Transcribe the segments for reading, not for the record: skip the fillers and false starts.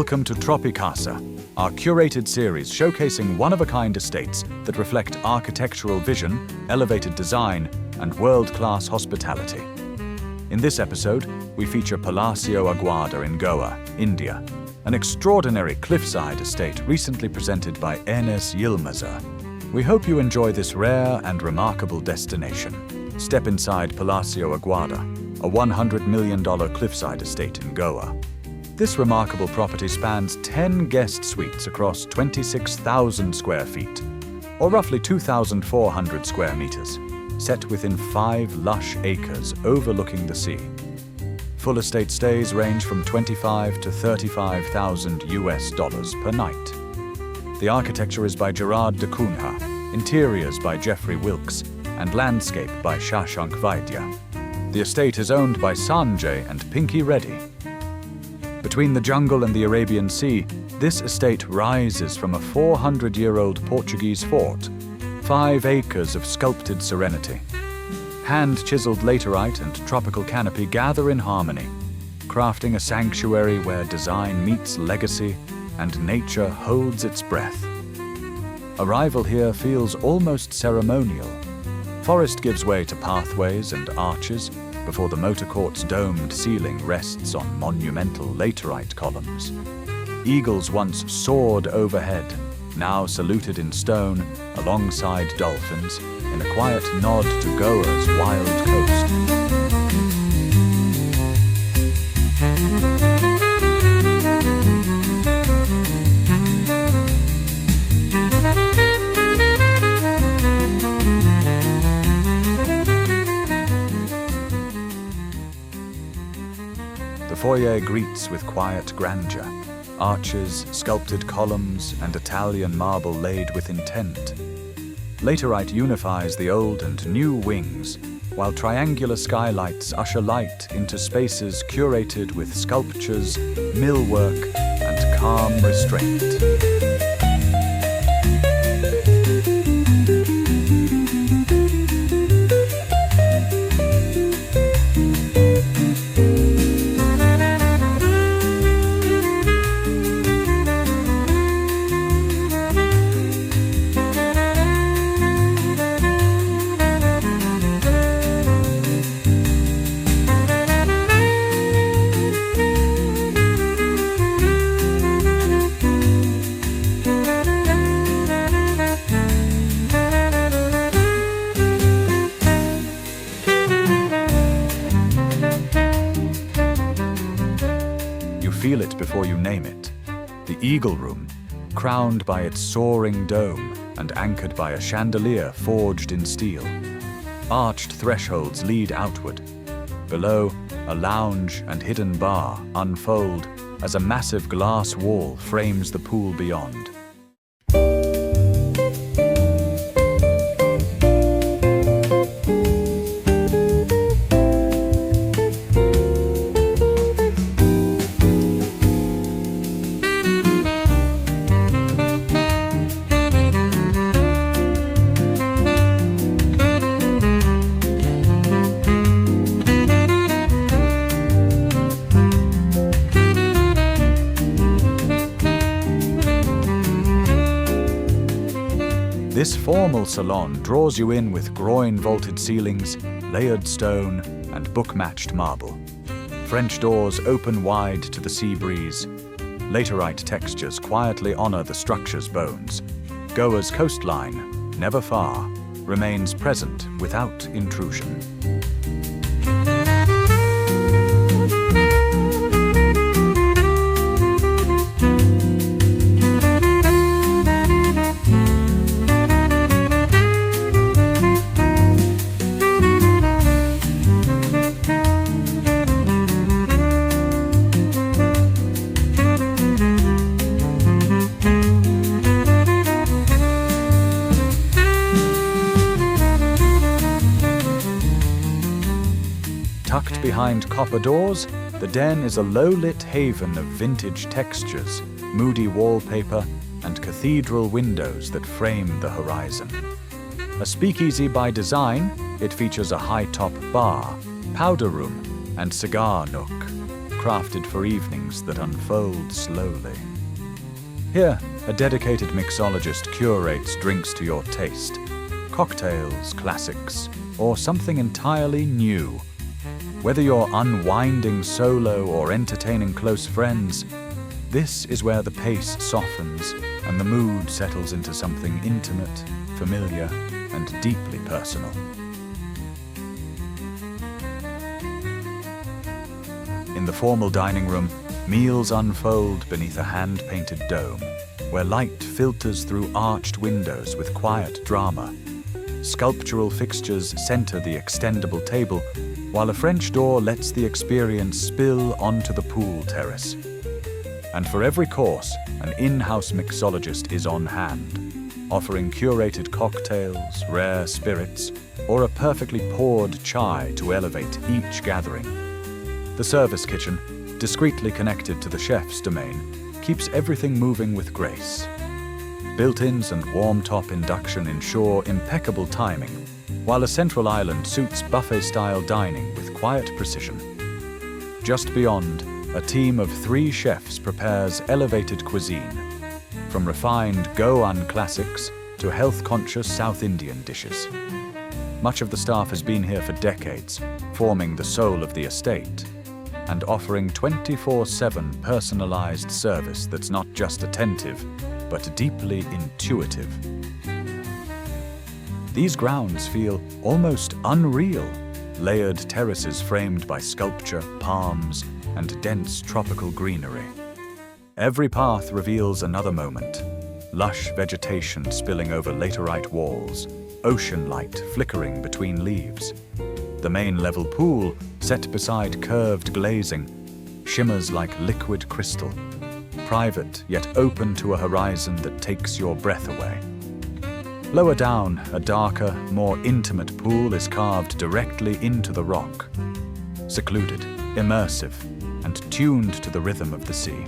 Welcome to Tropi-Casa, our curated series showcasing one-of-a-kind estates that reflect architectural vision, elevated design, and world-class hospitality. In this episode, we feature Palacio Aguada in Goa, India, an extraordinary cliffside estate recently presented by Enes Yilmazer. We hope you enjoy this rare and remarkable destination. Step inside Palacio Aguada, a $100 million cliffside estate in Goa. This remarkable property spans 10 guest suites across 26,000 square feet, or roughly 2,400 square meters, set within 5 lush acres overlooking the sea. Full estate stays range from $25,000 to $35,000 per night. The architecture is by Gerard de Cunha, interiors by Wilkes, and landscape by Shashank Vaidya. The estate is owned by Sanjay and Reddy. Between the jungle and the Arabian Sea, this estate rises from a 400-year-old Portuguese fort, 5 acres of sculpted serenity. Hand-chiseled laterite and tropical canopy gather in harmony, crafting a sanctuary where design meets legacy and nature holds its breath. Arrival here feels almost ceremonial. Forest gives way to pathways and arches before the motor court's domed ceiling rests on monumental laterite columns. Eagles once soared overhead, now saluted in stone alongside dolphins in a quiet nod to Goa's wild coast. The foyer greets with quiet grandeur, arches, sculpted columns, and Italian marble laid with intent. Laterite unifies the old and new wings, while triangular skylights usher light into spaces curated with sculptures, millwork, and calm restraint. Feel it before you name it. The Eagle Room, crowned by its soaring dome and anchored by a chandelier forged in steel. Arched thresholds lead outward. Below, a lounge and hidden bar unfold as a massive glass wall frames the pool beyond. This formal salon draws you in with groin-vaulted ceilings, layered stone, and book-matched marble. French doors open wide to the sea breeze. Laterite textures quietly honor the structure's bones. Goa's coastline, never far, remains present without intrusion. Tucked behind copper doors, the den is a low-lit haven of vintage textures, moody wallpaper, and cathedral windows that frame the horizon. A speakeasy by design, it features a high-top bar, powder room, and cigar nook, crafted for evenings that unfold slowly. Here, a dedicated mixologist curates drinks to your taste. Cocktails, classics, or something entirely new. Whether you're unwinding solo or entertaining close friends, this is where the pace softens and the mood settles into something intimate, familiar, and deeply personal. In the formal dining room, meals unfold beneath a hand-painted dome, where light filters through arched windows with quiet drama. Sculptural fixtures center the extendable table, while a French door lets the experience spill onto the pool terrace. And for every course, an in-house mixologist is on hand, offering curated cocktails, rare spirits, or a perfectly poured chai to elevate each gathering. The service kitchen, discreetly connected to the chef's domain, keeps everything moving with grace. Built-ins and warm-top induction ensure impeccable timing, while a central island suits buffet-style dining with quiet precision. Just beyond, a team of 3 chefs prepares elevated cuisine, from refined Goan classics to health-conscious South Indian dishes. Much of the staff has been here for decades, forming the soul of the estate, and offering 24/7 personalized service that's not just attentive, but deeply intuitive. These grounds feel almost unreal, layered terraces framed by sculpture, palms, and dense tropical greenery. Every path reveals another moment, lush vegetation spilling over laterite walls, ocean light flickering between leaves. The main level pool, set beside curved glazing, shimmers like liquid crystal, private yet open to a horizon that takes your breath away. Lower down, a darker, more intimate pool is carved directly into the rock, secluded, immersive, and tuned to the rhythm of the sea.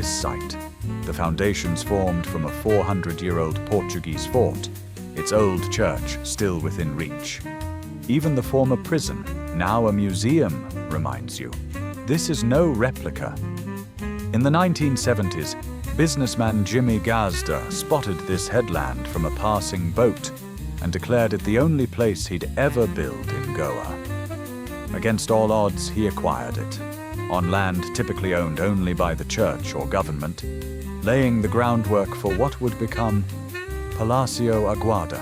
this site. The foundations formed from a 400-year-old Portuguese fort, its old church still within reach. Even the former prison, now a museum, reminds you. This is no replica. In the 1970s, businessman Jimmy Gazda spotted this headland from a passing boat and declared it the only place he'd ever build in Goa. Against all odds, he acquired it, on land typically owned only by the church or government, laying the groundwork for what would become Palacio Aguada.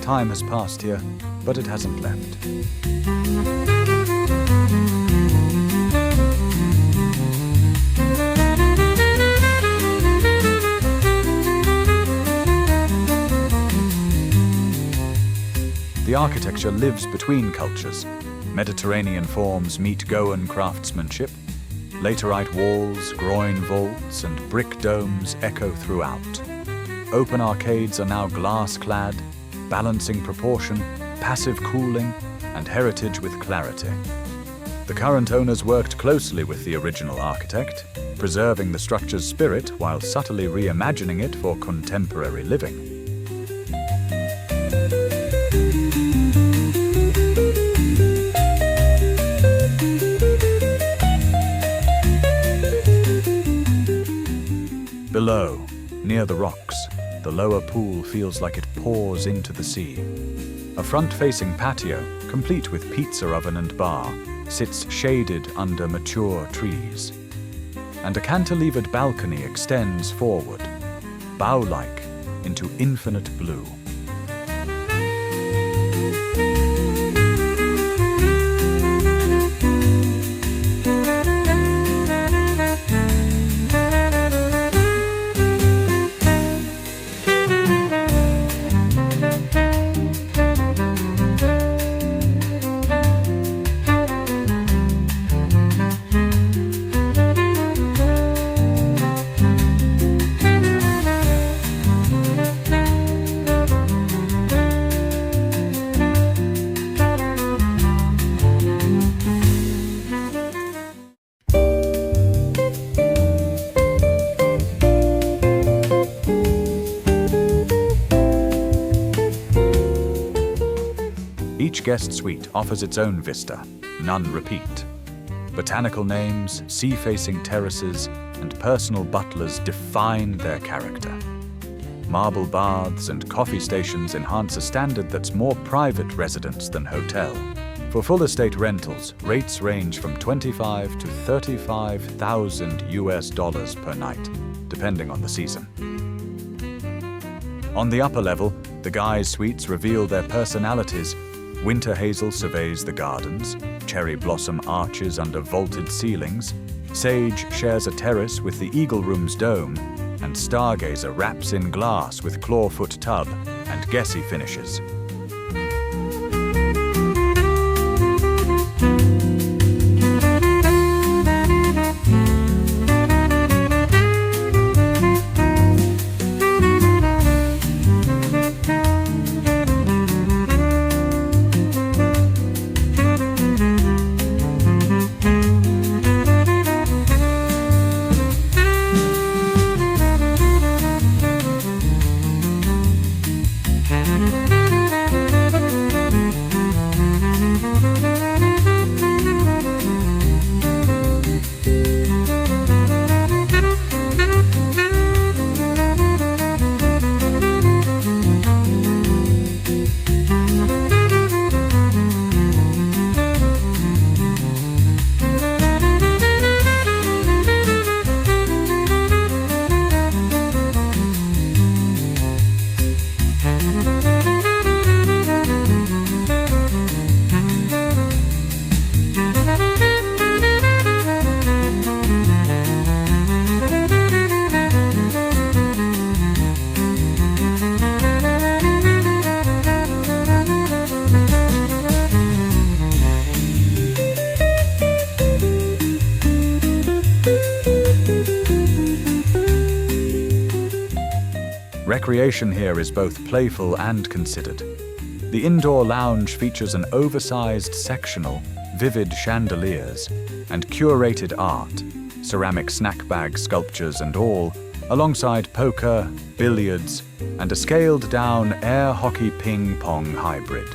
Time has passed here, but it hasn't left. The architecture lives between cultures. Mediterranean forms meet Goan craftsmanship. Laterite walls, groin vaults, and brick domes echo throughout. Open arcades are now glass-clad, balancing proportion, passive cooling, and heritage with clarity. The current owners worked closely with the original architect, preserving the structure's spirit while subtly reimagining it for contemporary living. Below, near the rocks, the lower pool feels like it pours into the sea. A front-facing patio, complete with pizza oven and bar, sits shaded under mature trees. And a cantilevered balcony extends forward, bow-like, into infinite blue. Each guest suite offers its own vista, none repeat. Botanical names, sea-facing terraces, and personal butlers define their character. Marble baths and coffee stations enhance a standard that's more private residence than hotel. For full estate rentals, rates range from $25,000 to $35,000 per night, depending on the season. On the upper level, the guys' suites reveal their personalities. Winter hazel surveys the gardens, cherry blossom arches under vaulted ceilings, sage shares a terrace with the eagle room's dome, and stargazer wraps in glass with clawfoot tub and Gessie finishes. Recreation here is both playful and considered. The indoor lounge features an oversized sectional, vivid chandeliers, and curated art, ceramic snack bag sculptures and all, alongside poker, billiards, and a scaled-down air hockey ping-pong hybrid.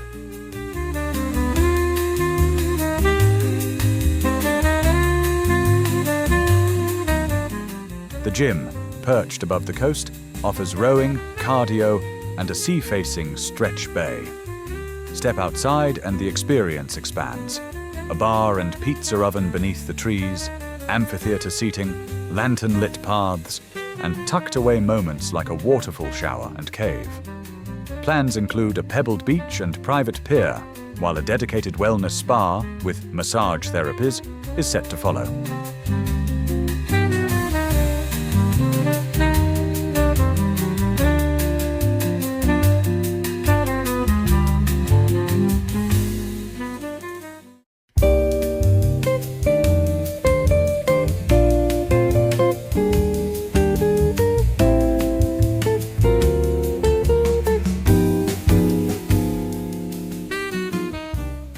The gym, perched above the coast, offers rowing, cardio, and a sea-facing stretch bay. Step outside and the experience expands. A bar and pizza oven beneath the trees, amphitheater seating, lantern-lit paths, and tucked-away moments like a waterfall shower and cave. Plans include a pebbled beach and private pier, while a dedicated wellness spa with massage therapies is set to follow.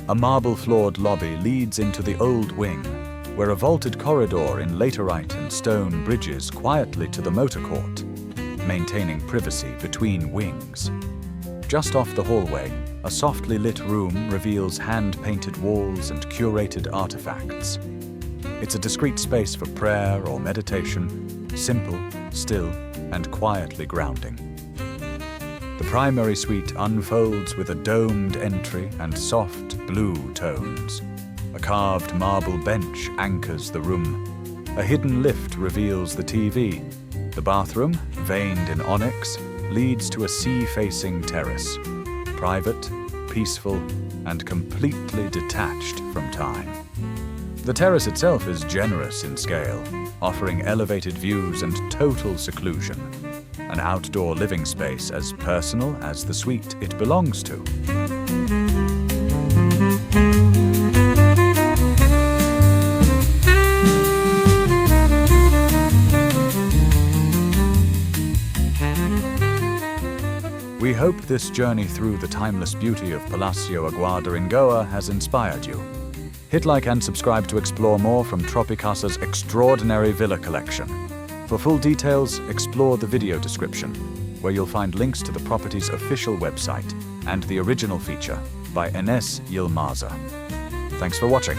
A marble-floored lobby leads into the old wing, where a vaulted corridor in laterite and stone bridges quietly to the motor court, maintaining privacy between wings. Just off the hallway, a softly lit room reveals hand-painted walls and curated artifacts. It's a discreet space for prayer or meditation, simple, still, and quietly grounding. The primary suite unfolds with a domed entry and soft blue tones. A carved marble bench anchors the room. A hidden lift reveals the TV. The bathroom, veined in onyx, leads to a sea-facing terrace. Private, peaceful, and completely detached from time. The terrace itself is generous in scale, offering elevated views and total seclusion. An outdoor living space as personal as the suite it belongs to. We hope this journey through the timeless beauty of Palacio Aguada in Goa has inspired you. Hit like and subscribe to explore more from Tropi-Casa's extraordinary villa collection. For full details, explore the video description, where you'll find links to the property's official website and the original feature by Enes Yilmaza. Thanks for watching.